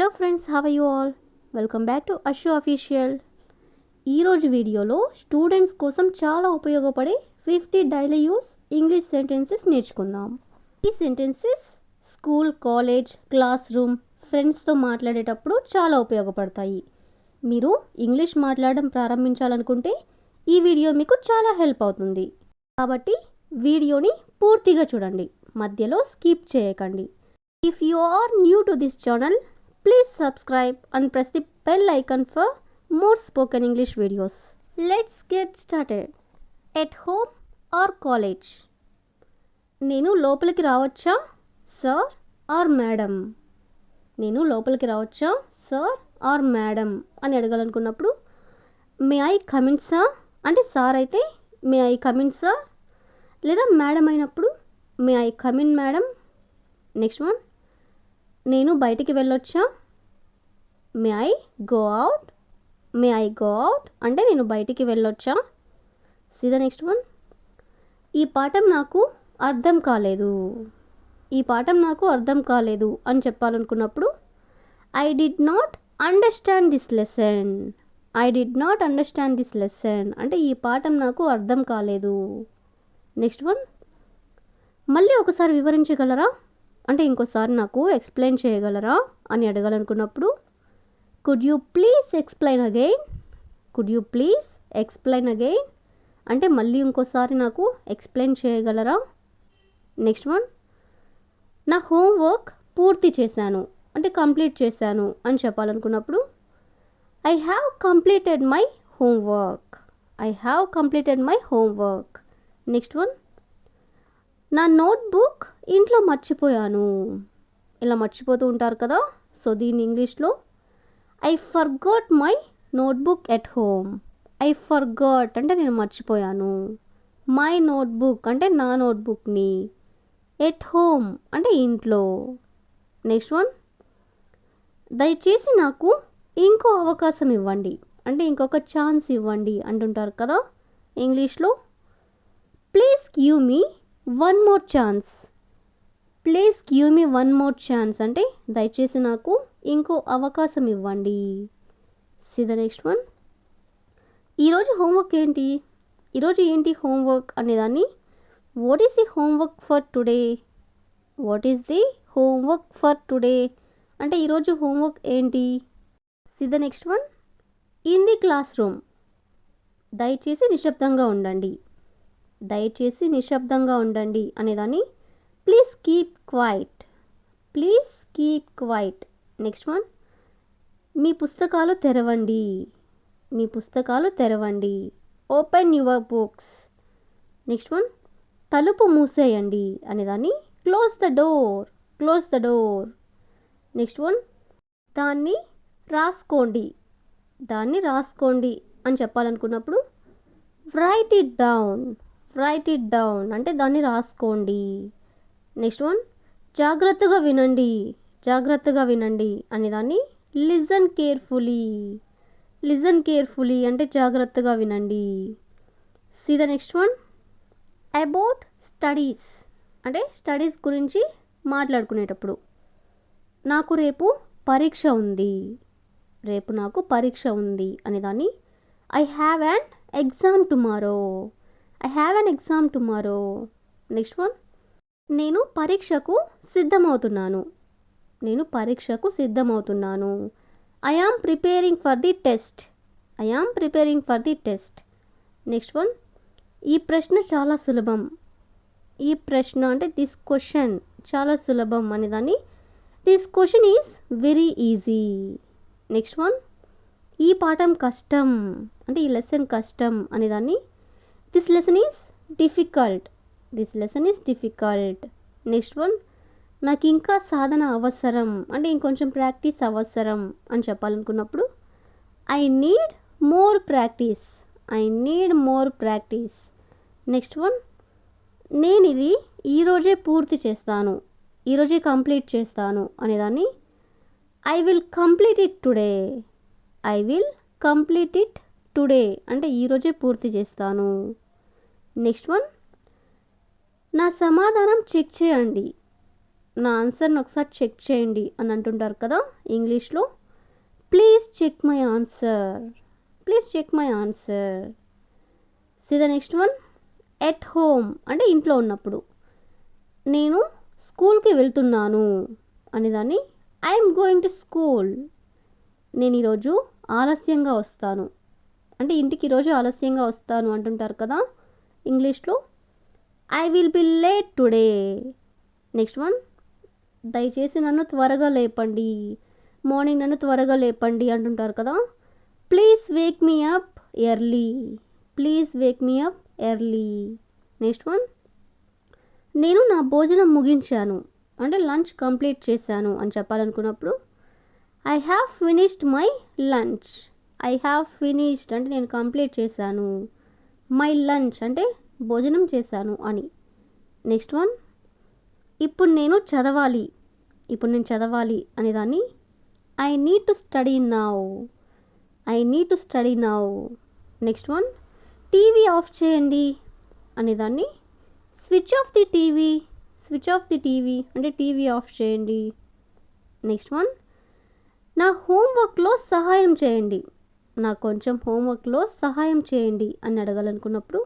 Hello friends, how are you all? Welcome back to Ashu official. ఈరోజు వీడియోలో students కోసం చాలా ఉపయోగపడే 50 డైలీ యూస్ ఇంగ్లీష్ సెంటెన్సెస్ నేర్చుకుందాం. ఈ sentences school, college, class room, ఫ్రెండ్స్తో మాట్లాడేటప్పుడు చాలా ఉపయోగపడతాయి. మీరు ఇంగ్లీష్ మాట్లాడడం ప్రారంభించాలనుకుంటే ఈ వీడియో మీకు చాలా హెల్ప్ అవుతుంది. కాబట్టి వీడియోని పూర్తిగా చూడండి, మధ్యలో స్కిప్ చేయకండి. If you are new to this channel, please subscribe and press the bell icon for more spoken English videos. Let's get started. At home or college? నేను లోపలికి రావచ్చా సార్ ఆర్ మేడం? నేను లోపలికి రావచ్చా సార్ ఆర్ మేడం అని అడగాలనుకున్నప్పుడు may I come in sir అంటే sir అయితే మే ఐ కమిన్ సార్, లేదా మేడం అయినప్పుడు may I come in madam. Next one, నేను బయటికి వెళ్ళొచ్చా? May I go out? May I go out అంటే నేను బయటికి వెళ్ళొచ్చా? సీ ద నెక్స్ట్ వన్, ఈ పాఠం నాకు అర్థం కాలేదు. ఈ పాఠం నాకు అర్థం కాలేదు అని చెప్పాలనుకున్నప్పుడు I did not understand this lesson. I did not understand this lesson అంటే ఈ పాఠం నాకు అర్థం కాలేదు. నెక్స్ట్ వన్, మళ్ళీ ఒకసారి వివరించగలరా అంటే ఇంకోసారి నాకు ఎక్స్ప్లెయిన్ చేయగలరా అని అడగాలనుకున్నప్పుడు could you please explain again? Could you please explain again అంటే మళ్ళీ ఇంకోసారి నాకు ఎక్స్ప్లెయిన్ చేయగలరా? నెక్స్ట్ వన్, నా హోంవర్క్ పూర్తి చేశాను అంటే కంప్లీట్ చేశాను అని చెప్పాలనుకున్నప్పుడు I have completed my homework. I have completed my homework. Next one, నా నోట్బుక్ ఇంట్లో మర్చిపోయాను. ఇలా మర్చిపోతూ ఉంటారు కదా, సో దీన్ని ఇంగ్లీష్లో I forgot my notebook at home. I forgot అంటే నేను మర్చిపోయాను. మై నోట్బుక్ అంటే నా నోట్బుక్ని. ఎట్ హోమ్ అంటే ఇంట్లో. నెక్స్ట్ వన్, దయచేసి నాకు ఇంకో అవకాశం ఇవ్వండి అంటే ఇంకొక ఛాన్స్ ఇవ్వండి అంటుంటారు కదా, ఇంగ్లీష్లో please give me one more chance. Please give me one more chance అంటే దయచేసి నాకు ఇంకో అవకాశం ఇవ్వండి. సీ ద నెక్స్ట్ వన్, ఈరోజు హోంవర్క్ ఏంటి? ఈరోజు ఏంటి హోంవర్క్ అనేదాన్ని what is the homework for today? What is the homework for today అంటే ఈరోజు హోంవర్క్ ఏంటి? See the next one, in the classroom. దయచేసి నిశ్శబ్దంగా ఉండండి. దయచేసి నిశ్శబ్దంగా ఉండండి అనేదాన్ని please keep quiet. Please keep quiet. Next one, మీ పుస్తకాలు తెరవండి. మీ పుస్తకాలు తెరవండి. Open your books. Next one, తలుపు మూసేయండి అనేదాన్ని close the door. Close the door. Next one, దాన్ని రాసుకోండి. దాన్ని రాసుకోండి అని చెప్పాలనుకున్నప్పుడు write it down. Write it down అంటే దాన్ని రాసుకోండి. నెక్స్ట్ వన్, జాగ్రత్తగా వినండి. జాగ్రత్తగా వినండి అనేదాన్ని లిజన్ కేర్ఫుల్లీ. లిజన్ కేర్ఫుల్లీ అంటే జాగ్రత్తగా వినండి. See the next one, about studies అంటే స్టడీస్ గురించి మాట్లాడుకునేటప్పుడు నాకు రేపు పరీక్ష ఉంది. రేపు నాకు పరీక్ష ఉంది అనేదాన్ని I have an exam tomorrow. I have an exam tomorrow. Next one, నేను పరీక్షకు సిద్ధమవుతున్నాను. నేను పరీక్షకు సిద్ధమవుతున్నాను. I am preparing for the test. I am preparing for the test. Next one, ఈ ప్రశ్న చాలా సులభం. ఈ ప్రశ్న అంటే దిస్ క్వశ్చన్ చాలా సులభం అనేదాన్ని this question is very easy. Next one, ఈ పాఠం కష్టం అంటే ఈ లెసన్ కష్టం అనేదాన్ని this lesson is difficult. This lesson is difficult. Next one, నాకు ఇంకా సాధన అవసరం అంటే ఇంకొంచెం ప్రాక్టీస్ అవసరం అని చెప్పాలనుకున్నప్పుడు I need more practice. I need more practice. Next one, నేను ఇది ఈరోజే పూర్తి చేస్తాను. ఈరోజే కంప్లీట్ చేస్తాను అనేదాన్ని I will complete it today. I will complete it today అంటే ఈరోజే పూర్తి చేస్తాను. నెక్స్ట్ వన్, నా సమాధానం చెక్ చేయండి. నా ఆన్సర్ని ఒకసారి చెక్ చేయండి అని అంటుంటారు కదా ఇంగ్లీష్లో. Please check my answer. Please check my answer. See the next one. At home అంటే ఇంట్లో ఉన్నప్పుడు. నేను స్కూల్కి వెళ్తున్నాను అనేదాన్ని ఐఎమ్ గోయింగ్ టు స్కూల్. నేను ఈరోజు ఆలస్యంగా వస్తాను అంటే ఇంటికి ఈరోజు ఆలస్యంగా వస్తాను అంటుంటారు కదా ఇంగ్లీష్లో. I will be late today. Next one. దయచేసి నన్ను త్వరగా లేపండి. మార్నింగ్ నన్ను త్వరగా లేపండి అంటుంటారు కదా. Please wake me up early. Please wake me up early. Next one. నేను నా భోజనం ముగించాను అంటే లంచ్ కంప్లీట్ చేశాను అని చెప్పాలనుకున్నప్పుడు I have finished my lunch. I have finished అంటే నేను కంప్లీట్ చేశాను. మై లంచ్ అంటే భోజనం చేశాను అని. Next one. ఇప్పుడు నేను చదవాలి. ఇప్పుడు నేను చదవాలి అనేదాన్ని I need to study now. I need to study now. Next one. TV off చేయండి అనేదాన్ని switch off the TV. Switch off the TV అంటే టీవీ ఆఫ్ చేయండి. Next one. నా హోంవర్క్లో సహాయం చేయండి. నాకు కొంచెం హోంవర్క్లో సహాయం చేయండి అని అడగాలనుకున్నప్పుడు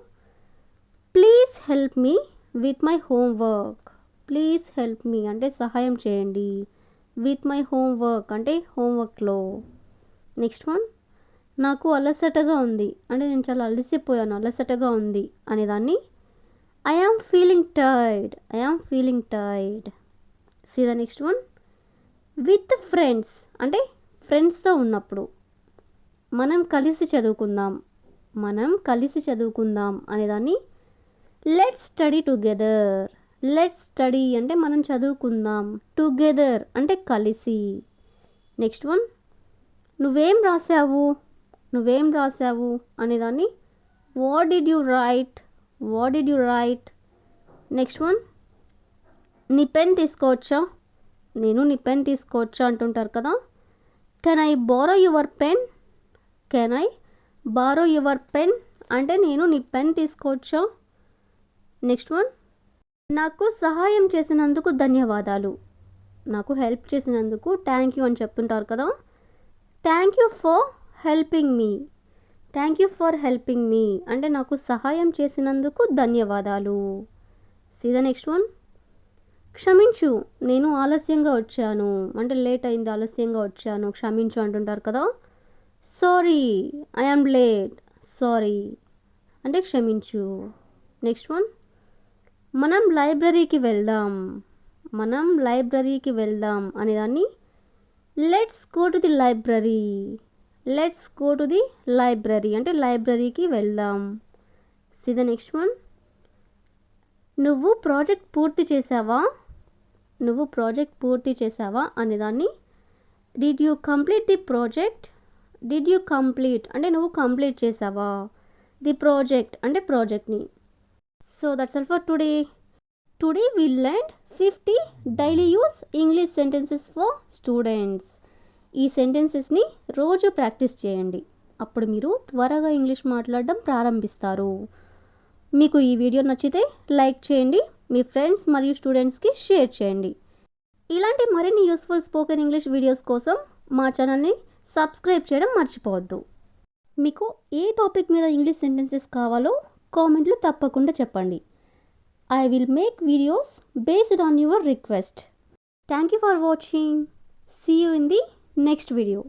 please help me with my homework. Please help me అంటే సహాయం చేయండి. విత్ మై హోంవర్క్ అంటే హోంవర్క్లో. Next one. నాకు అలసటగా ఉంది అంటే నేను చాలా అలసిపోయాను, అలసటగా ఉంది అనేదాన్ని I am feeling tired. I am feeling tired. See the next one. With friends అంటే ఫ్రెండ్స్తో ఉన్నప్పుడు. మనం కలిసి చదువుకుందాం. మనం కలిసి చదువుకుందాం అనేదాన్ని let's study together. Let's study అంటే మనం చదువుకుందాం. టుగెదర్ అంటే కలిసి. Next one. నువ్వేం రాసావు. నువ్వేం రాసావు అనేదాన్ని what did you write. What did you write. Next one. నీ పెన్ తీసుకోవచ్చా. నేను నీ పెన్ తీసుకోవచ్చా అంటుంటారు కదా. Can I borrow your pen. Can I borrow your pen అంటే నేను నీ పెన్ తీసుకోవచ్చా. Next one. నాకు సహాయం చేసినందుకు ధన్యవాదాలు. నాకు హెల్ప్ చేసినందుకు థ్యాంక్ యూ అని చెప్తుంటారు కదా. Thank you for helping me. Thank you for helping me అంటే నాకు సహాయం చేసినందుకు ధన్యవాదాలు. See the next one. క్షమించు నేను ఆలస్యంగా వచ్చాను అంటే లేట్ అయింది, ఆలస్యంగా వచ్చాను, క్షమించు అంటుంటారు కదా. Sorry I am late. Sorry అంటే క్షమించు. Next one. మనం లైబ్రరీకి వెళ్దాం. మనం లైబ్రరీకి వెళ్దాం అనేదాన్ని let's go to the library. Let's go to the library అంటే లైబ్రరీకి వెళ్దాం. See the next one. నువ్వు ప్రాజెక్ట్ పూర్తి చేసావా. నువ్వు ప్రాజెక్ట్ పూర్తి చేసావా అనేదాన్ని did you complete the project. Did you complete అంటే నువ్వు కంప్లీట్ చేసావా. ది ప్రాజెక్ట్ అంటే ప్రాజెక్ట్ని. So that's all for today. Today we learned 50 daily use English sentences for students. ఈ సెంటెన్సెస్ని రోజు ప్రాక్టీస్ చేయండి. అప్పుడు మీరు త్వరగా ఇంగ్లీష్ మాట్లాడడం ప్రారంభిస్తారు. మీకు ఈ వీడియో నచ్చితే లైక్ చేయండి, మీ ఫ్రెండ్స్ మరియు స్టూడెంట్స్కి షేర్ చేయండి. ఇలాంటి మరిన్ని యూస్ఫుల్ స్పోకెన్ ఇంగ్లీష్ వీడియోస్ కోసం మా ఛానల్ని సబ్స్క్రైబ్ చేయడం మర్చిపోవద్దు. మీకు ఏ టాపిక్ మీద ఇంగ్లీష్ సెంటెన్సెస్ కావాలో కామెంట్లో తప్పకుండా చెప్పండి. I will make videos based on your request. Thank you for watching. See you in the next video.